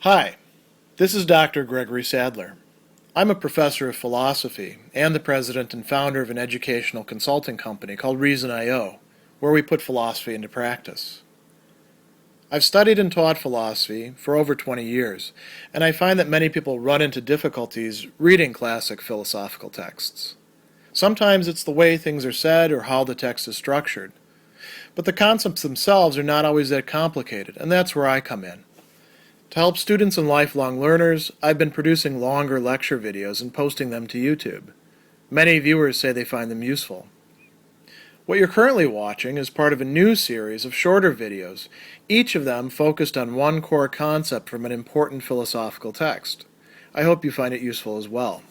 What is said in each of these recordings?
Hi, this is Dr. Gregory Sadler. I'm a professor of philosophy and the president and founder of an educational consulting company called Reason.io, where we put philosophy into practice. I've studied and taught philosophy for over 20 years, and I find that many people run into difficulties reading classic philosophical texts. Sometimes it's the way things are said or how the text is structured. But the concepts themselves are not always that complicated, and that's where I come in. To help students and lifelong learners, I've been producing longer lecture videos and posting them to YouTube. Many viewers say they find them useful. What you're currently watching is part of a new series of shorter videos, each of them focused on one core concept from an important philosophical text. I hope you find it useful as well.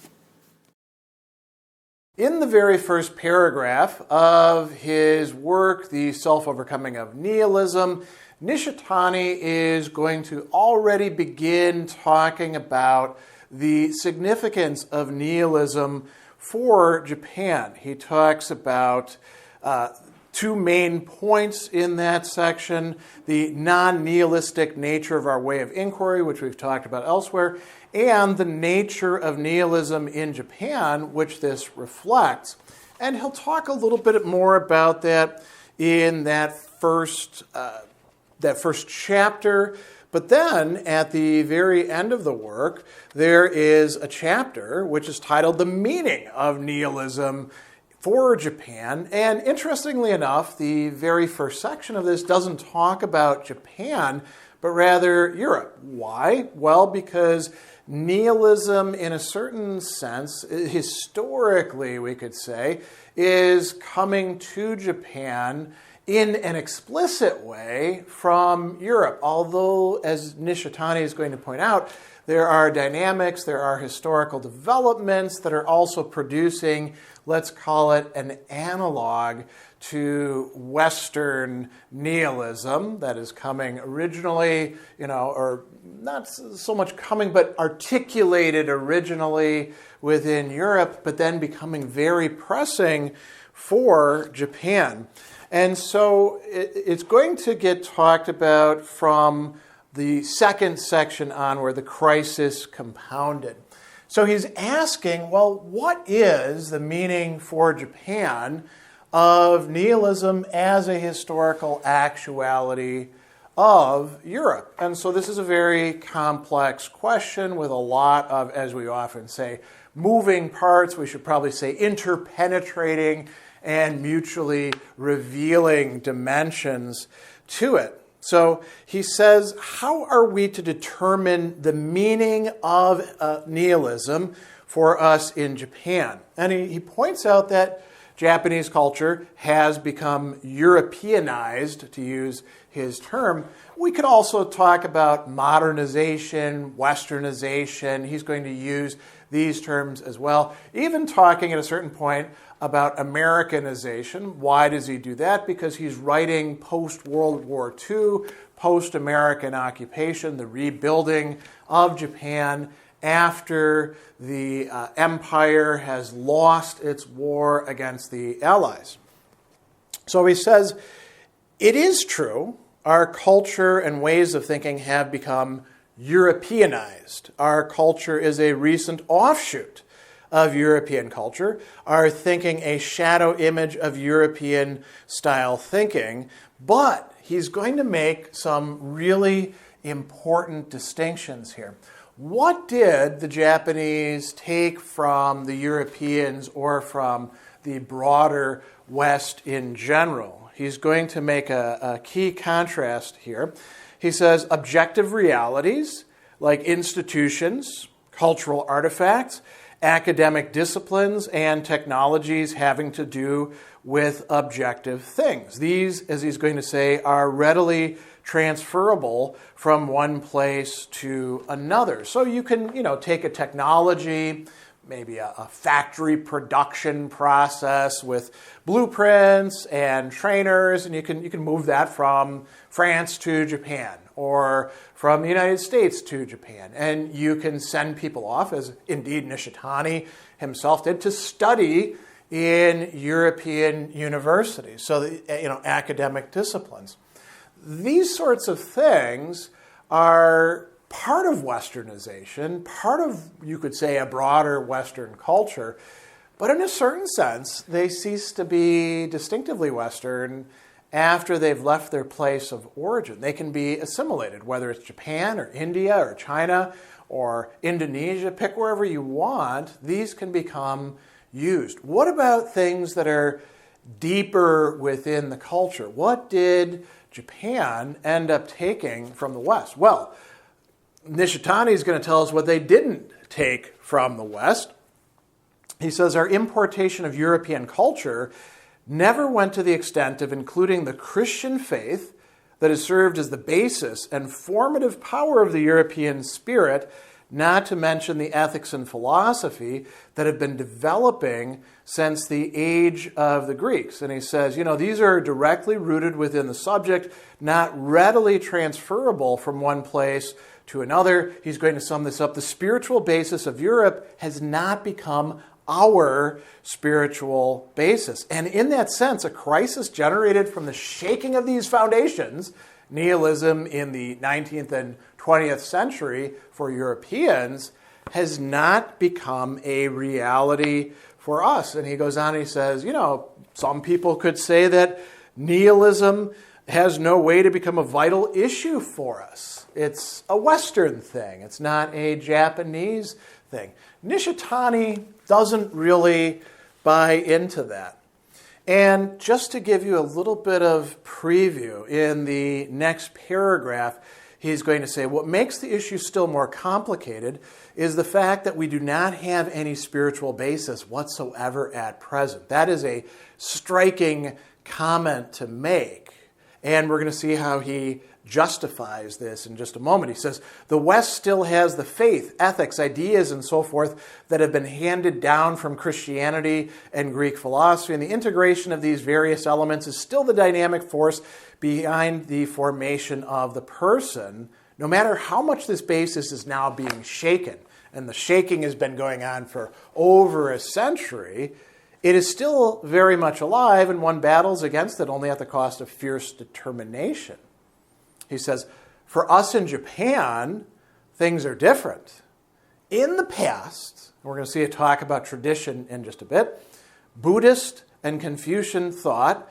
In the very first paragraph of his work, The Self-Overcoming of Nihilism, Nishitani is going to already begin talking about the significance of nihilism for Japan. He talks about two main points in that section: the non-nihilistic nature of our way of inquiry, which we've talked about elsewhere, and the nature of nihilism in Japan, which this reflects. And he'll talk a little bit more about that in that first chapter. But then, at the very end of the work, there is a chapter which is titled The Meaning of Nihilism for Japan. And interestingly enough, the very first section of this doesn't talk about Japan, but rather Europe. Why? Well, because nihilism, in a certain sense, historically, we could say, is coming to Japan in an explicit way from Europe. Although, as Nishitani is going to point out, there are dynamics, there are historical developments that are also producing, let's call it, an analog to Western nihilism that is coming originally, or not so much coming, but articulated originally within Europe, but then becoming very pressing for Japan. And so it's going to get talked about from the second section onward, the crisis compounded. So he's asking, well, what is the meaning for Japan of nihilism as a historical actuality of Europe? And so this is a very complex question with a lot of, as we often say, moving parts. We should probably say interpenetrating and mutually revealing dimensions to it. So he says, how are we to determine the meaning of nihilism for us in Japan? And he points out that Japanese culture has become Europeanized, to use his term. We could also talk about modernization, Westernization. He's going to use these terms as well. Even talking at a certain point about Americanization. Why does he do that? Because he's writing post-World War II, post-American occupation, the rebuilding of Japan after the empire has lost its war against the Allies. So he says, it is true, our culture and ways of thinking have become Europeanized. Our culture is a recent offshoot of European culture, our thinking a shadow image of European style thinking, but he's going to make some really important distinctions here. What did the Japanese take from the Europeans or from the broader West in general? He's going to make a key contrast here. He says objective realities like institutions, cultural artifacts, academic disciplines, and technologies having to do with objective things. These, as he's going to say, are readily transferable from one place to another. So you can, take a technology, maybe a factory production process with blueprints and trainers, and you can move that from France to Japan or from the United States to Japan. And you can send people off, as indeed Nishitani himself did, to study in European universities, so academic disciplines. These sorts of things are part of Westernization, part of, you could say, a broader Western culture. But in a certain sense, they cease to be distinctively Western after they've left their place of origin. They can be assimilated, whether it's Japan or India or China or Indonesia, pick wherever you want, these can become used. What about things that are deeper within the culture? What did Japan end up taking from the West? Well, Nishitani is going to tell us what they didn't take from the West. He says, our importation of European culture never went to the extent of including the Christian faith that has served as the basis and formative power of the European spirit, not to mention the ethics and philosophy that have been developing since the age of the Greeks. And he says, these are directly rooted within the subject, not readily transferable from one place to another. He's going to sum this up. The spiritual basis of Europe has not become our spiritual basis. And in that sense, a crisis generated from the shaking of these foundations, nihilism in the 19th and 20th century for Europeans, has not become a reality for us. And he goes on and he says, some people could say that nihilism has no way to become a vital issue for us. It's a Western thing. It's not a Japanese thing. Nishitani doesn't really buy into that. And just to give you a little bit of preview, in the next paragraph, he's going to say, what makes the issue still more complicated is the fact that we do not have any spiritual basis whatsoever at present. That is a striking comment to make. And we're going to see how he justifies this in just a moment. He says, the West still has the faith, ethics, ideas, and so forth that have been handed down from Christianity and Greek philosophy, and the integration of these various elements is still the dynamic force behind the formation of the person, no matter how much this basis is now being shaken. And the shaking has been going on for over a century. It is still very much alive, and one battles against it only at the cost of fierce determination. He says, for us in Japan, things are different. In the past, and we're going to see a talk about tradition in just a bit, Buddhist and Confucian thought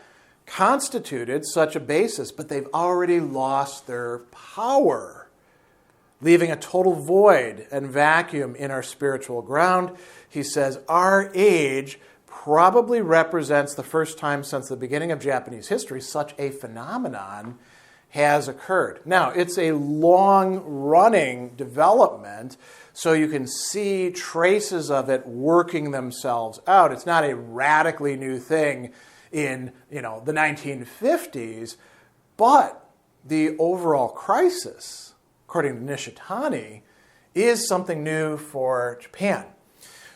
constituted such a basis, but they've already lost their power, leaving a total void and vacuum in our spiritual ground. He says, our age probably represents the first time since the beginning of Japanese history such a phenomenon has occurred. Now, it's a long-running development, so you can see traces of it working themselves out. It's not a radically new thing in, the 1950s, but the overall crisis, according to Nishitani, is something new for Japan.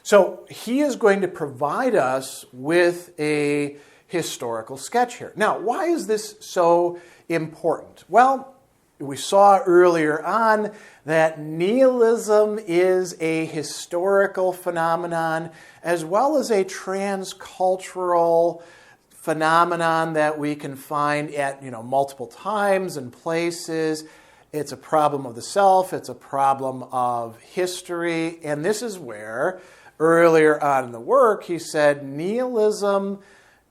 So he is going to provide us with a historical sketch here. Now, why is this so important? Well, we saw earlier on that nihilism is a historical phenomenon as well as a transcultural phenomenon that we can find at multiple times and places. It's a problem of the self, it's a problem of history, and this is where earlier on in the work he said nihilism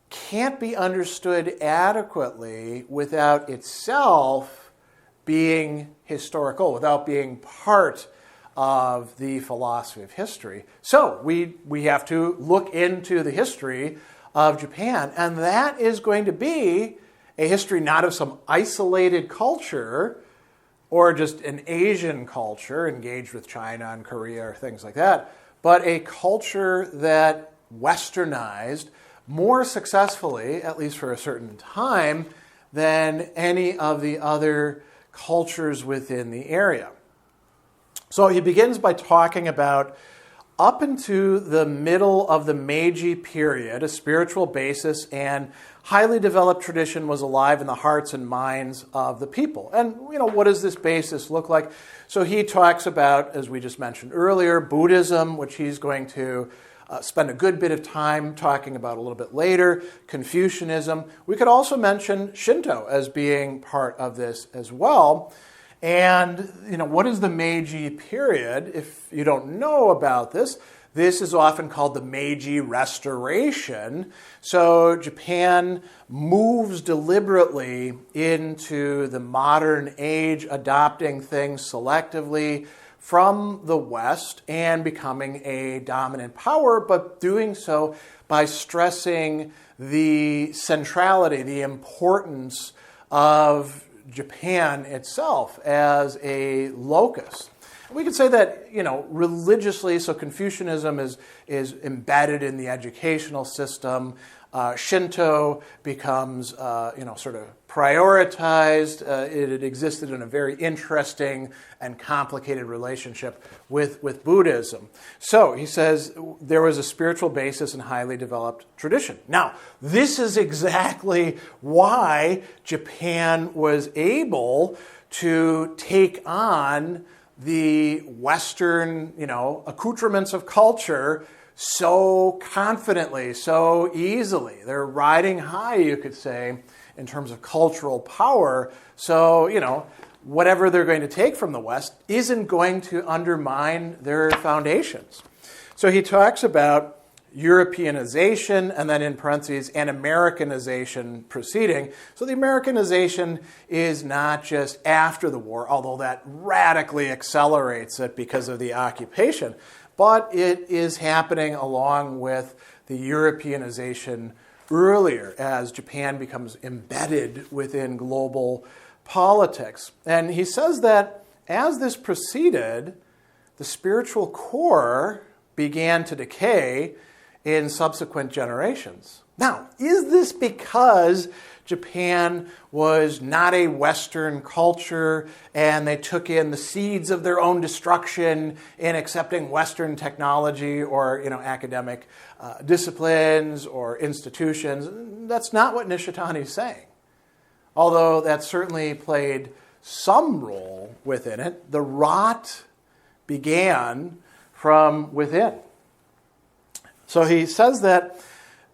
can't be understood adequately without itself being historical, without being part of the philosophy of history. So we have to look into the history of Japan, and that is going to be a history not of some isolated culture or just an Asian culture engaged with China and Korea or things like that, but a culture that westernized more successfully, at least for a certain time, than any of the other cultures within the area. So he begins by talking about up into the middle of the Meiji period, a spiritual basis and highly developed tradition was alive in the hearts and minds of the people. And, what does this basis look like? So he talks about, as we just mentioned earlier, Buddhism, which he's going to spend a good bit of time talking about a little bit later, Confucianism. We could also mention Shinto as being part of this as well. And, what is the Meiji period? If you don't know about this, this is often called the Meiji Restoration. So Japan moves deliberately into the modern age, adopting things selectively from the West and becoming a dominant power, but doing so by stressing the centrality, the importance of Japan itself as a locus. We could say that, religiously, so Confucianism is embedded in the educational system. Shinto becomes, sort of prioritized. It existed in a very interesting and complicated relationship with Buddhism. So he says there was a spiritual basis and highly developed tradition. Now, this is exactly why Japan was able to take on the Western, accoutrements of culture so confidently, so easily. They're riding high, you could say, in terms of cultural power. So, whatever they're going to take from the West isn't going to undermine their foundations. So he talks about Europeanization, and then in parentheses, and Americanization proceeding. So the Americanization is not just after the war, although that radically accelerates it because of the occupation, but it is happening along with the Europeanization earlier as Japan becomes embedded within global politics. And he says that as this proceeded, the spiritual core began to decay in subsequent generations. Now, is this because Japan was not a Western culture and they took in the seeds of their own destruction in accepting Western technology or academic disciplines or institutions? That's not what Nishitani is saying. Although that certainly played some role within it, the rot began from within. So he says that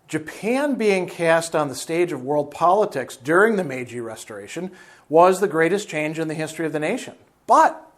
Japan being cast on the stage of world politics during the Meiji Restoration was the greatest change in the history of the nation. But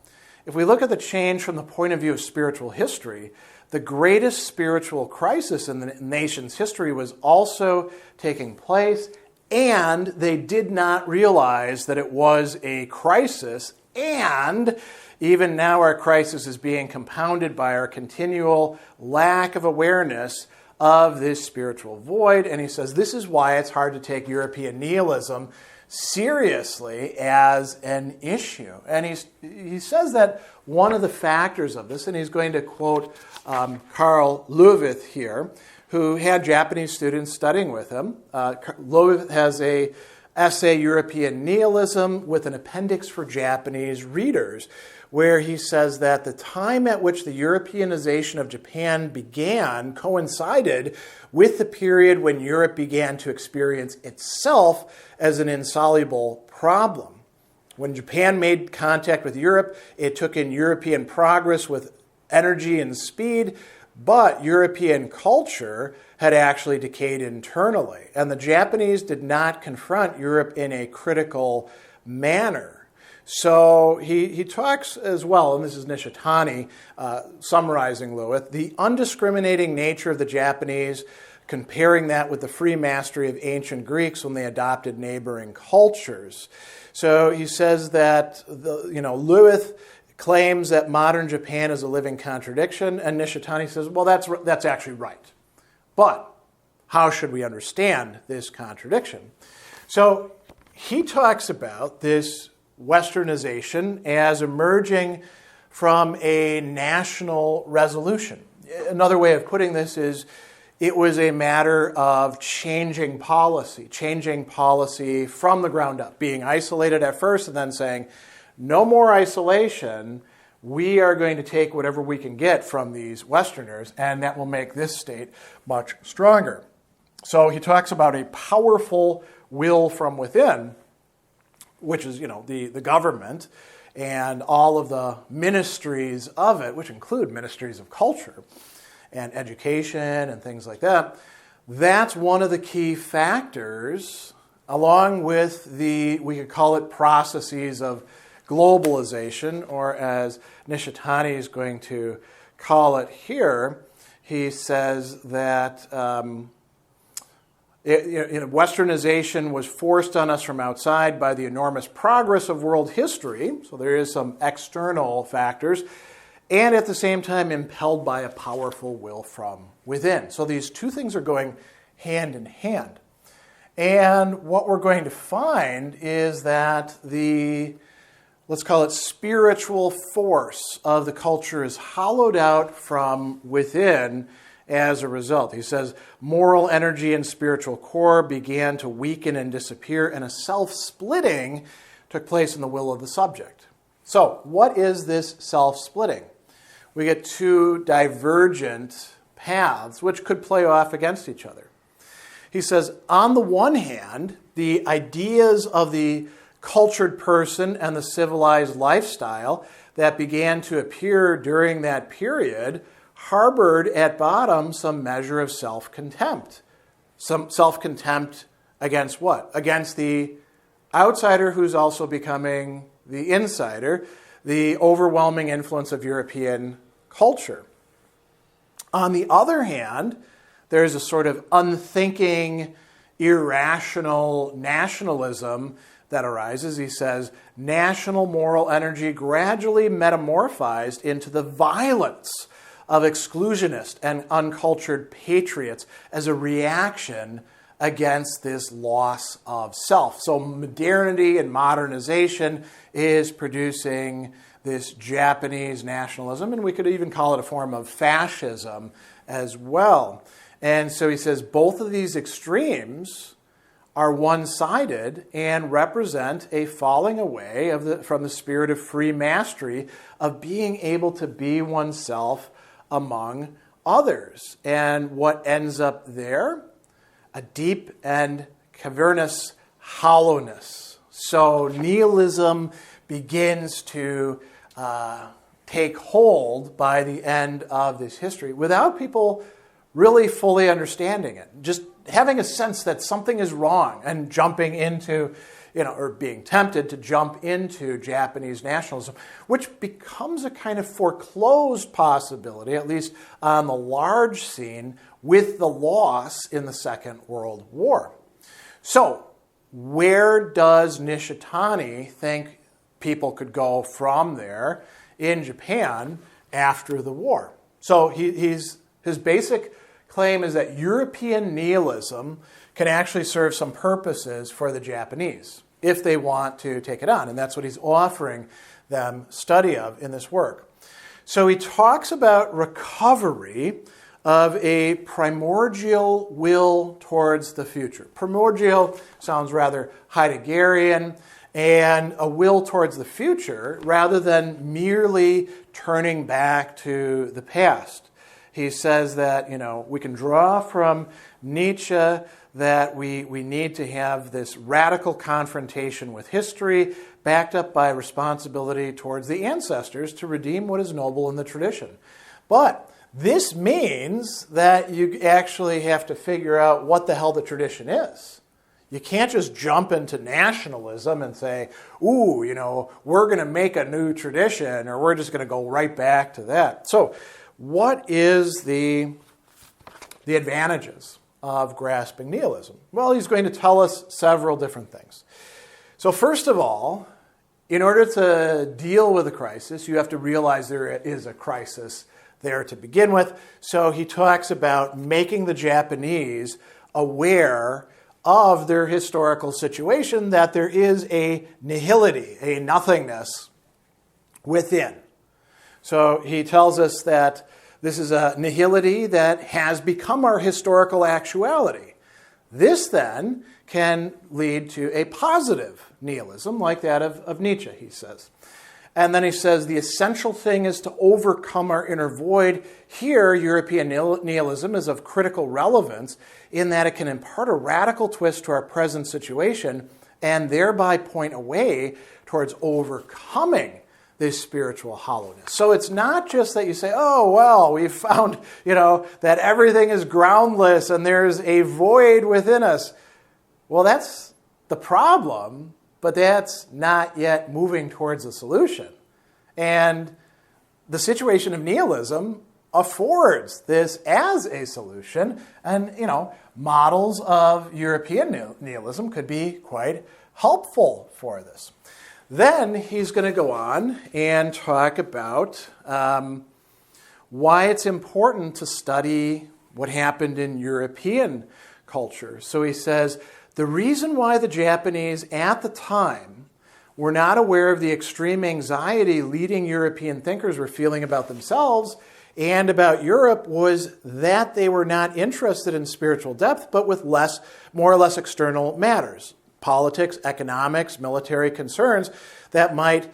if we look at the change from the point of view of spiritual history, the greatest spiritual crisis in the nation's history was also taking place, and they did not realize that it was a crisis, and even now our crisis is being compounded by our continual lack of awareness of this spiritual void. And he says this is why it's hard to take European nihilism seriously as an issue. And he says that one of the factors of this, and he's going to quote Carl Löwith here, who had Japanese students studying with him. Löwith has a essay, European Nihilism, with an appendix for Japanese readers, where he says that the time at which the Europeanization of Japan began coincided with the period when Europe began to experience itself as an insoluble problem. When Japan made contact with Europe, it took in European progress with energy and speed, but European culture had actually decayed internally. And the Japanese did not confront Europe in a critical manner. So he talks as well, and this is Nishitani summarizing Löwith, the undiscriminating nature of the Japanese, comparing that with the free mastery of ancient Greeks when they adopted neighboring cultures. So he says that Löwith claims that modern Japan is a living contradiction, and Nishitani says, well, that's actually right. But how should we understand this contradiction? So he talks about this Westernization as emerging from a national resolution. Another way of putting this is it was a matter of changing policy from the ground up, being isolated at first and then saying, no more isolation, we are going to take whatever we can get from these Westerners, and that will make this state much stronger. So he talks about a powerful will from within, which is, the government and all of the ministries of it, which include ministries of culture and education and things like that. That's one of the key factors, along with we could call it processes of globalization, or as Nishitani is going to call it here, he says that Westernization was forced on us from outside by the enormous progress of world history, so there is some external factors, and at the same time impelled by a powerful will from within. So these two things are going hand in hand. And what we're going to find is that the, let's call it spiritual force of the culture is hollowed out from within as a result. He says, moral energy and spiritual core began to weaken and disappear, and a self-splitting took place in the will of the subject. So, what is this self-splitting? We get two divergent paths which could play off against each other. He says, on the one hand, the ideas of the cultured person and the civilized lifestyle that began to appear during that period harbored at bottom some measure of self-contempt. Some self-contempt against what? Against the outsider who's also becoming the insider, the overwhelming influence of European culture. On the other hand, there's a sort of unthinking, irrational nationalism that arises. He says, national moral energy gradually metamorphized into the violence of exclusionist and uncultured patriots as a reaction against this loss of self. So modernity and modernization is producing this Japanese nationalism, and we could even call it a form of fascism as well. And so he says both of these extremes are one-sided and represent a falling away from the spirit of free mastery, of being able to be oneself among others. And what ends up there? A deep and cavernous hollowness. So nihilism begins to take hold by the end of this history without people really fully understanding it. Just having a sense that something is wrong and jumping into, or being tempted to jump into Japanese nationalism, which becomes a kind of foreclosed possibility, at least on the large scene, with the loss in the Second World War. So, where does Nishitani think people could go from there in Japan after the war? So his basic claim is that European nihilism can actually serve some purposes for the Japanese if they want to take it on. And that's what he's offering them study of in this work. So he talks about recovery of a primordial will towards the future. Primordial sounds rather Heideggerian, and a will towards the future rather than merely turning back to the past. He says that, we can draw from Nietzsche that we need to have this radical confrontation with history backed up by responsibility towards the ancestors to redeem what is noble in the tradition. But this means that you actually have to figure out what the hell the tradition is. You can't just jump into nationalism and say, we're going to make a new tradition, or we're just going to go right back to that. So what is the advantages of grasping nihilism? Well, he's going to tell us several different things. So first of all, in order to deal with a crisis, you have to realize there is a crisis there to begin with. So he talks about making the Japanese aware of their historical situation, that there is a nihility, a nothingness within. So he tells us that this is a nihility that has become our historical actuality. This then can lead to a positive nihilism like that of Nietzsche, he says. And then he says the essential thing is to overcome our inner void. Here, European nihilism is of critical relevance in that it can impart a radical twist to our present situation and thereby point a way towards overcoming this spiritual hollowness. So it's not just that you say, we've found, that everything is groundless and there's a void within us. Well, that's the problem, but that's not yet moving towards a solution. And the situation of nihilism affords this as a solution, and models of European nihilism could be quite helpful for this. Then he's going to go on and talk about why it's important to study what happened in European culture. So he says, the reason why the Japanese at the time were not aware of the extreme anxiety leading European thinkers were feeling about themselves and about Europe was that they were not interested in spiritual depth, but with more or less external matters, politics, economics, military concerns that might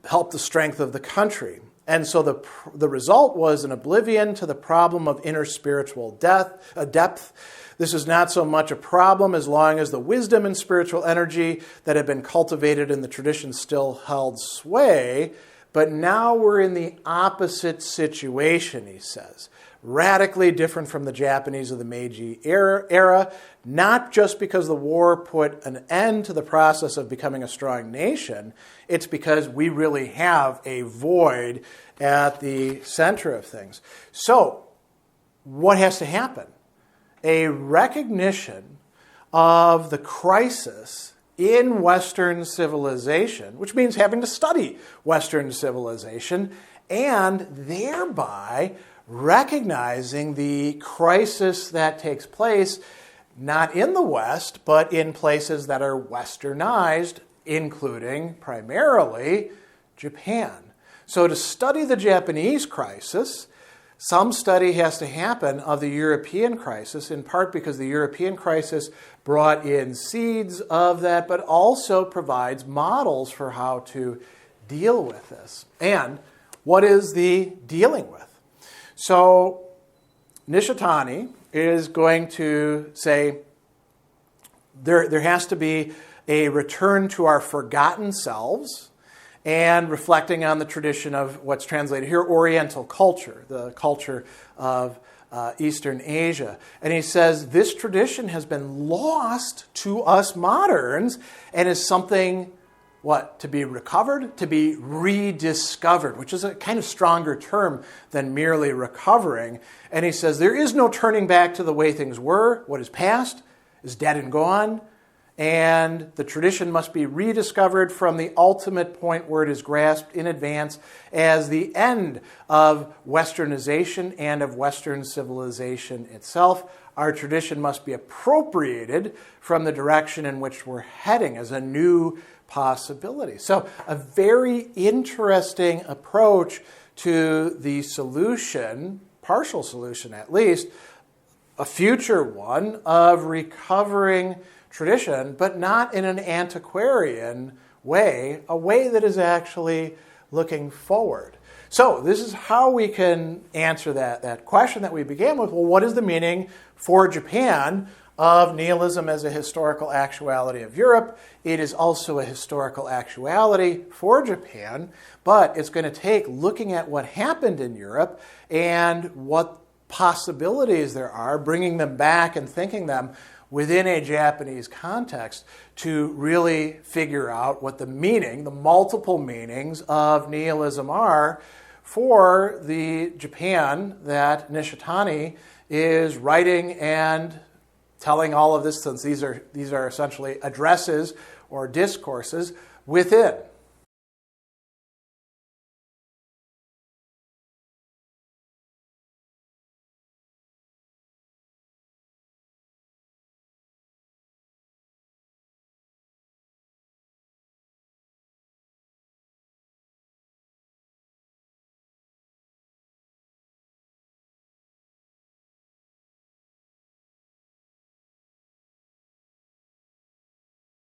help the strength of the country. And so the result was an oblivion to the problem of inner spiritual depth. This is not so much a problem as long as the wisdom and spiritual energy that had been cultivated in the tradition still held sway. But now we're in the opposite situation, he says. Radically different from the Japanese of the Meiji era, not just because the war put an end to the process of becoming a strong nation, it's because we really have a void at the center of things. So, what has to happen? A recognition of the crisis in Western civilization, which means having to study Western civilization, and thereby recognizing the crisis that takes place not in the West, but in places that are westernized, including primarily Japan. So to study the Japanese crisis, some study has to happen of the European crisis, in part because the European crisis brought in seeds of that, but also provides models for how to deal with this. And what is the dealing with? So Nishitani is going to say there has to be a return to our forgotten selves and reflecting on the tradition of what's translated here, Oriental culture, the culture of Eastern Asia. And he says this tradition has been lost to us moderns and is something, to be recovered? To be rediscovered, which is a kind of stronger term than merely recovering. And he says there is no turning back to the way things were. What is past is dead and gone. And the tradition must be rediscovered from the ultimate point where it is grasped in advance as the end of Westernization and of Western civilization itself. Our tradition must be appropriated from the direction in which we're heading as a new possibility. So a very interesting approach to the solution, partial solution at least, a future one of recovering tradition, but not in an antiquarian way, a way that is actually looking forward. So this is how we can answer that question that we began with. Well, what is the meaning for Japan of nihilism as a historical actuality of Europe? It is also a historical actuality for Japan, but it's going to take looking at what happened in Europe and what possibilities there are, bringing them back and thinking them within a Japanese context to really figure out what the meaning, the multiple meanings of nihilism are for the Japan that Nishitani is writing and telling all of this, since these are essentially addresses or discourses within.